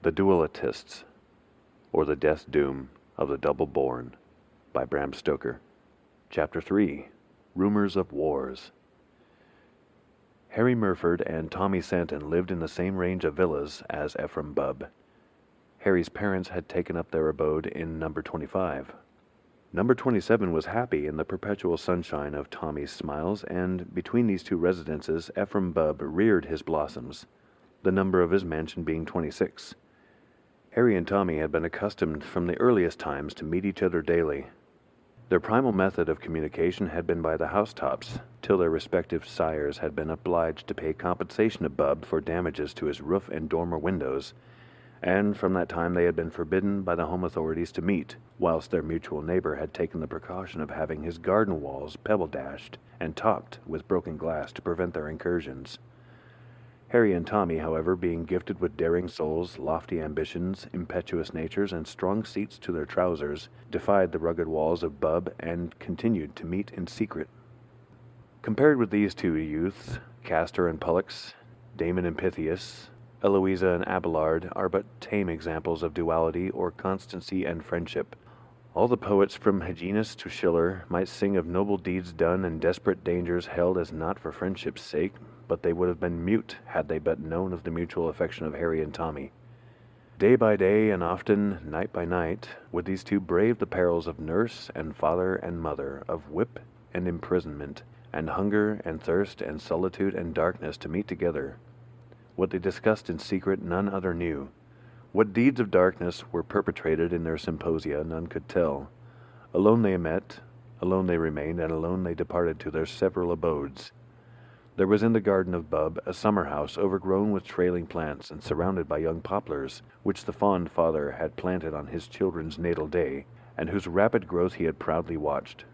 The Dualitists, or the Death Doom of the Double Born, by Bram Stoker. Chapter 3. Rumors of Wars. Harry Murford and Tommy Santon lived in the same range of villas as Ephraim Bubb. Harry's parents had taken up their abode in number 25. Number 27 was happy in the perpetual sunshine of Tommy's smiles, and between these two residences Ephraim Bubb reared his blossoms, the number of his mansion being 26. Harry and Tommy had been accustomed from the earliest times to meet each other daily. Their primal method of communication had been by the housetops, till their respective sires had been obliged to pay compensation to Bubb for damages to his roof and dormer windows, and from that time they had been forbidden by the home authorities to meet, whilst their mutual neighbor had taken the precaution of having his garden walls pebble-dashed and topped with broken glass to prevent their incursions. Harry and Tommy, however, being gifted with daring souls, lofty ambitions, impetuous natures, and strong seats to their trousers, defied the rugged walls of Bubb and continued to meet in secret. Compared with these two youths, Castor and Pollux, Damon and Pythias, Eloisa and Abelard are but tame examples of duality or constancy and friendship. All the poets from Hyginus to Schiller might sing of noble deeds done and desperate dangers held as not for friendship's sake, but they would have been mute had they but known of the mutual affection of Harry and Tommy. Day by day, and often night by night, would these two brave the perils of nurse and father and mother, of whip and imprisonment, and hunger and thirst and solitude and darkness to meet together. What they discussed in secret none other knew. What deeds of darkness were perpetrated in their symposia none could tell. Alone they met, alone they remained, and alone they departed to their several abodes. There was in the garden of Bubb a summer house overgrown with trailing plants and surrounded by young poplars, which the fond father had planted on his children's natal day, and whose rapid growth he had proudly watched.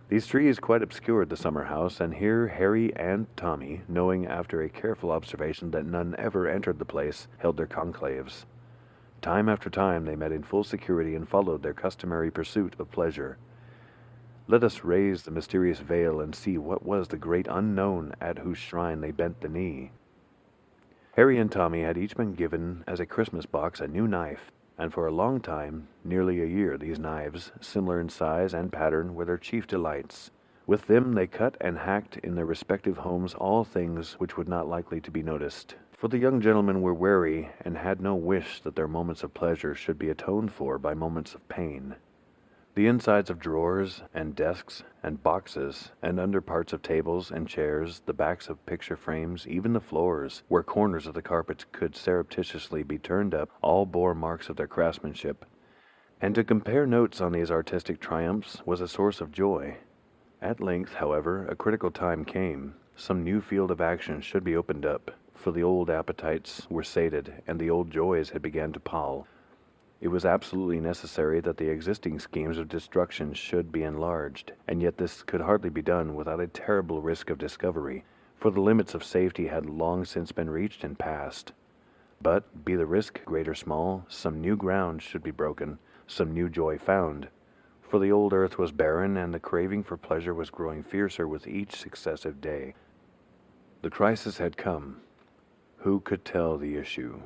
These trees quite obscured the summer house, and here Harry and Tommy, knowing after a careful observation that none ever entered the place, held their conclaves. Time after time they met in full security and followed their customary pursuit of pleasure. Let us raise the mysterious veil and see what was the great unknown at whose shrine they bent the knee. Harry and Tommy had each been given as a Christmas box a new knife, and for a long time, nearly a year, these knives, similar in size and pattern, were their chief delights. With them they cut and hacked in their respective homes all things which would not likely to be noticed, for the young gentlemen were wary and had no wish that their moments of pleasure should be atoned for by moments of pain. The insides of drawers and desks and boxes and under parts of tables and chairs, the backs of picture frames, even the floors, where corners of the carpets could surreptitiously be turned up, all bore marks of their craftsmanship. And to compare notes on these artistic triumphs was a source of joy. At length, however, a critical time came. Some new field of action should be opened up, for the old appetites were sated and the old joys had begun to pall. It was absolutely necessary that the existing schemes of destruction should be enlarged, and yet this could hardly be done without a terrible risk of discovery, for the limits of safety had long since been reached and passed. But, be the risk great or small, some new ground should be broken, some new joy found, for the old earth was barren, and the craving for pleasure was growing fiercer with each successive day. The crisis had come. Who could tell the issue?